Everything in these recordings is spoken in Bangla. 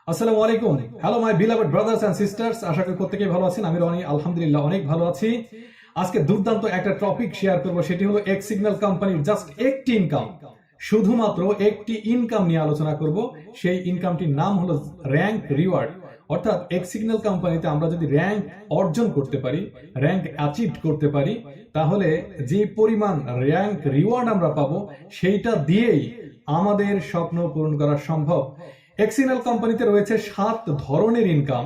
আসসালামু আলাইকুম। Hello my beloved brothers and sisters, আশা করি প্রত্যেকেই ভালো আছেন। আমি রনি আলহামদুলিল্লাহ অনেক ভালো আছি। আজকে দুর্দান্ত একটা টপিক শেয়ার করব, সেটি হলো এক্স সিগন্যাল কোম্পানির জাস্ট একটি ইনকাম, শুধুমাত্র একটি ইনকাম নিয়ে আলোচনা করব। সেই ইনকামটির নাম হলো র্যাঙ্ক রিওয়ার্ড। অর্থাৎ এক্স সিগন্যাল কোম্পানিতে আমরা যদি র্যাঙ্ক অর্জন করতে পারি, র্যাঙ্ক অ্যাচিভ করতে পারি, তাহলে যে পরিমাণ র্যাঙ্ক রিওয়ার্ড আমরা পাবো সেইটা দিয়েই আমাদের স্বপ্ন পূরণ করা সম্ভব। এক্সিনাল কোম্পানিতে রয়েছে 7 ধরনের ইনকাম।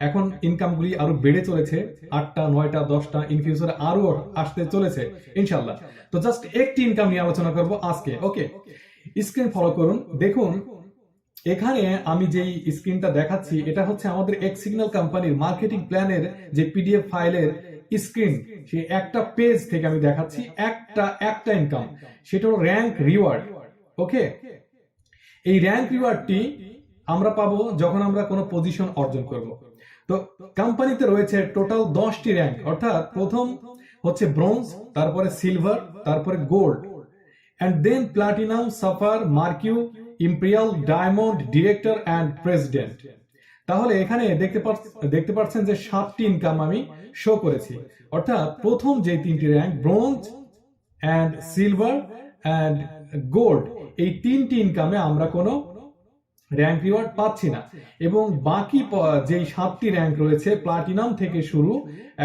এখন ইনকামগুলি আরো বেড়ে চলেছে, 8টা 9টা 10টা, ইন ফিউচারে আরো আসতে চলেছে ইনশাআল্লাহ। তো জাস্ট একটি ইনকাম নিয়ে আলোচনা করব আজকে। ওকে, স্ক্রিন ফলো করুন। দেখুন এখানে আমি যেই স্ক্রিনটা দেখাচ্ছি, এটা হচ্ছে আমাদের এক্স সিগন্যাল কোম্পানির মার্কেটিং প্ল্যানের যে পিডিএফ ফাইলের স্ক্রিন। সেই একটা পেজ থেকে আমি দেখাচ্ছি একটা ইনকাম, সেটা হলো র্যাঙ্ক রিওয়ার্ড। ওকে, এই র্যাঙ্ক রিওয়ার্ডটি আমরা পাবো যখন আমরা কোনো পজিশন অর্জন করব। তো কোম্পানিতে রয়েছে টোটাল 10টি র্যাঙ্ক, অর্থাৎ প্রথম হচ্ছে ব্রোঞ্জ, তারপরে সিলভার, তারপরে gold, and then platinum, sapphire, marquee, imperial, diamond, director and president. তাহলে এখানে দেখতে পাচ্ছেন যে 7টি ইনকাম আমি শো করেছি। অর্থাৎ প্রথম যে 3টি rank bronze and silver and gold, এই 3টি ইনকামে আমরা কোনো র্যাঙ্ক রিওয়ার্ড পাচ্ছি না, এবং বাকি যেই 7টি র্যাঙ্ক রয়েছে প্লাটিনাম থেকে শুরু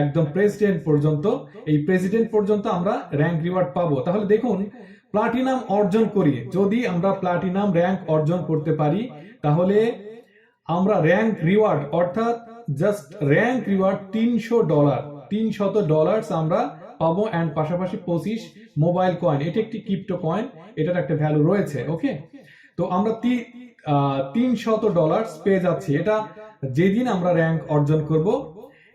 একদম প্রেসিডেন্ট পর্যন্ত, এই প্রেসিডেন্ট পর্যন্ত আমরা র্যাঙ্ক রিওয়ার্ড পাবো। তাহলে দেখুন, প্লাটিনাম অর্জন করি, যদি আমরা প্লাটিনাম র্যাঙ্ক অর্জন করতে পারি, তাহলে আমরা র্যাঙ্ক রিওয়ার্ড অর্থাৎ জাস্ট র্যাঙ্ক রিওয়ার্ড $300 আমরা পাবো, এন্ড পাশাপাশি 25 মোবাইল কয়েন। এটা একটি ক্রিপ্টো কয়েন, এটার একটা ভ্যালু রয়েছে। ওকে, তো আমরা $300 পেয়ে যাচ্ছি। এটা যেদিন আমরা র্যাঙ্ক অর্জন করব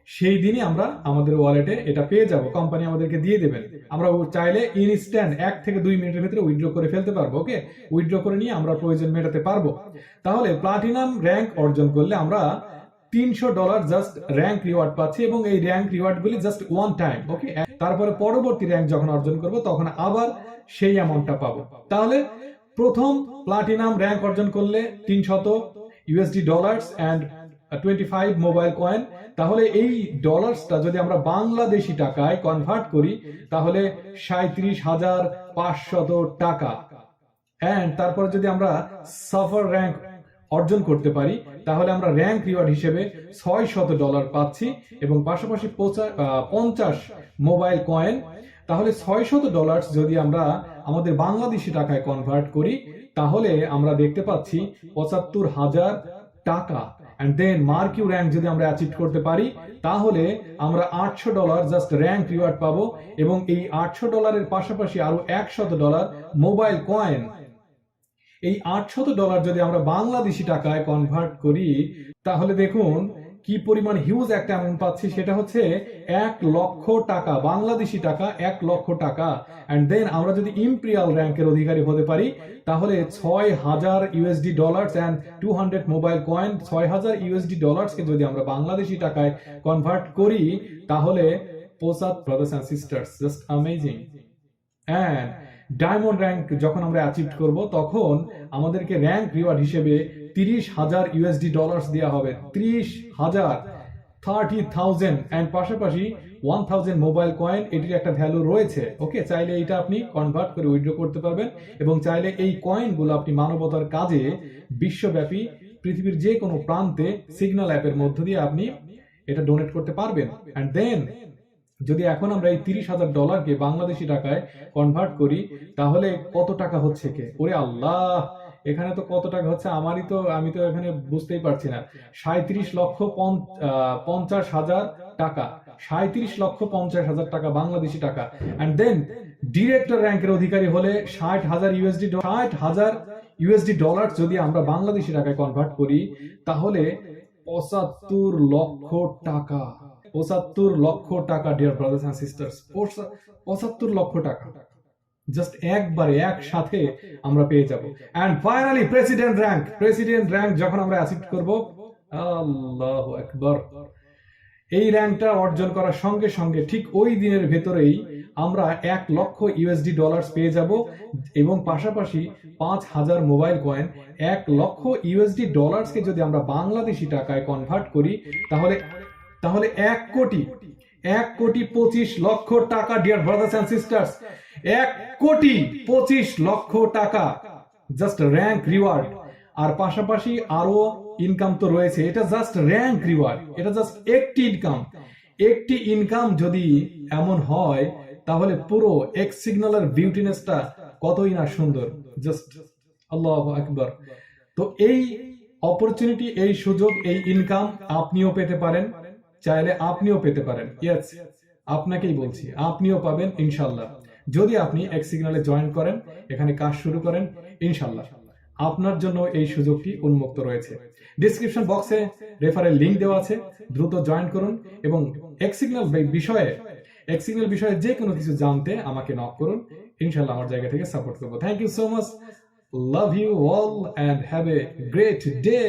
সেই দিনই আমরা আমাদের ওয়ালেটে এটা পেয়ে যাব, কোম্পানি আমাদেরকে দিয়ে দেবেন। আমরা চাইলে ইনস্ট্যান্ট 1 থেকে 2 মিনিটের ভিতরে উইথড্র করে ফেলতে পারবো। ওকে, উইথড্র করে নিয়ে আমরা প্রয়োজন মেটাতে পারবো। তাহলে প্লাটিনাম র্যাঙ্ক অর্জন করলে আমরা $300 জাস্ট র্যাঙ্ক রিওয়ার্ড পাচ্ছি, এবং এই র্যাঙ্ক রিওয়ার্ড গুলি জাস্ট ওয়ান টাইম। ওকে, তারপরে পরবর্তী র্যাঙ্ক যখন অর্জন করব তখন আবার সেই অ্যামাউন্টটা পাবো। তাহলে প্রথম প্লাটিনাম র্যাঙ্ক অর্জন করলে $300 এন্ড 25 মোবাইল কয়েন। তাহলে এই ডলার্সটা যদি আমরা বাংলাদেশি টাকায় কনভার্ট করি, তাহলে 37,500 টাকা। এন্ড তারপরে যদি আমরা সাফার র্যাঙ্ক অর্জন করতে পারি, তাহলে আমরা র্যাঙ্ক রিওয়ার্ড হিসেবে $600 পাচ্ছি, এবং পাশাপাশি 50 মোবাইল কয়েন। তাহলে $600 যদি আমরা আমাদের বাংলাদেশি টাকায় কনভার্ট করি, তাহলে আমরা দেখতে পাচ্ছি 75,000 টাকা। এন্ড দেন মার্কিউ র্যাঙ্ক যদি আমরা অ্যাচিভ করতে পারি, তাহলে আমরা $800 জাস্ট র্যাঙ্ক রিওয়ার্ড পাবো, এবং এই $800 পাশাপাশি আরো $100 মোবাইল কয়েন। এই $800 যদি আমরা বাংলাদেশি টাকায় কনভার্ট করি, তাহলে দেখুন কি পরিমাণ হিউজ একটা অ্যামাউন্ট পাচ্ছি। সেটা হচ্ছে 1 লক্ষ টাকা, বাংলাদেশি টাকা 1 লক্ষ টাকা। এন্ড দেন আমরা যদি ইম্পেরিয়াল র্যাঙ্কের অধিকারী হতে পারি, তাহলে $6,000 এন্ড 200 মোবাইল কয়েন। $6,000 কে যদি আমরা বাংলাদেশি টাকায় কনভার্ট করি, তাহলে brothers and sisters, just amazing. And diamond rank যখন আমরা অ্যাচিভ করব, তখন আমাদেরকে র্যাঙ্ক রিওয়ার্ড হিসেবে $30,000 দেওয়া হবে। 30,000 এন্ড পাশাপাশি 1000 মোবাইল কয়েন। এটির একটা ভ্যালু রয়েছে। ওকে, চাইলে এটা আপনি কনভার্ট করে উইথড্র করতে পারবেন, এবং চাইলে এই কয়েনগুলো আপনি মানবতার কাজে বিশ্বব্যাপী পৃথিবীর যে কোনো প্রান্তে সিগন্যাল অ্যাপের মধ্য দিয়ে আপনি এটা ডোনেট করতে পারবেন। এন্ড দেন যদি এখন আমরা এই $30,000 কে বাংলাদেশি টাকায় কনভার্ট করি, তাহলে কত টাকা হচ্ছে কে? ওরে আল্লাহ, এখানে তো কত টাকা হচ্ছে আমি তো এখানে বুঝতেই পারছি না। 37,50,000 টাকা, 37,50,000 টাকা বাংলাদেশি টাকা। এন্ড দেন ডিরেক্টর র্যাঙ্কের অধিকারী হলে $60,000 যদি আমরা বাংলাদেশি টাকায় কনভার্ট করি, তাহলে 75 লক্ষ টাকা। 75 লক্ষ টাকা, ডিয়ার ব্রাদার্স এন্ড সিস্টার্স, 75 লক্ষ টাকা জাস্ট একবারে একসাথে আমরা পেয়ে যাব। এন্ড ফাইনালি প্রেসিডেন্ট র্যাঙ্ক যখন আমরা অ্যাচিভ করব, আল্লাহু আকবার, এই র্যাঙ্কটা অর্জন করার সঙ্গে সঙ্গে ঠিক ওই দিনের ভেতরেই আমরা 1,00,000 ইউএসডি ডলার পেয়ে যাব এবং পাশাপাশি 5,000 মোবাইল কয়েন। 1,00,000 ইউএসডি ডলারকে যদি আমরা বাংলাদেশি টাকায় কনভার্ট করি তাহলে তাহলে 1,25,00,000 টাকা, ডিয়ার ব্রাদার্স এন্ড সিস্টার্স, 1,25,00,000 টাকা জাস্ট র্যাঙ্ক রিওয়ার্ড। আর পাশাপাশি আরো ইনকাম তো রয়েছে, এটা জাস্ট র্যাঙ্ক রিওয়ার্ড, এটা জাস্ট একটি ইনকাম যদি এমন হয় তাহলে পুরো এক্স সিগন্যালের বিউটিনেসটা কতই না সুন্দর। জাস্ট আল্লাহু আকবার। তো এই অপরচুনিটি, এই সুযোগ, এই ইনকাম আপনিও পেতে পারেন, চাইলে আপনিও পেতে পারেন। ইয়েস, আপনাকেই বলছি, আপনিও পাবেন ইনশাল্লাহ যদি আপনি এক্স সিগন্যালে জয়েন করেন, এখানে কাজ শুরু করেন। ইনশাল্লাহ আপনার জন্য এই সুযোগটি উন্মুক্ত রয়েছে। ডিসক্রিপশন বক্সে রেফারেল লিংক দেওয়া আছে, দ্রুত জয়েন করুন এবং এক্স সিগন্যাল বিষয়ে যে কোনো কিছু জানতে আমাকে নক করুন। ইনশাল্লাহ আমার জায়গা থেকে সাপোর্ট করবো। Thank you so much, love you all and have a great day.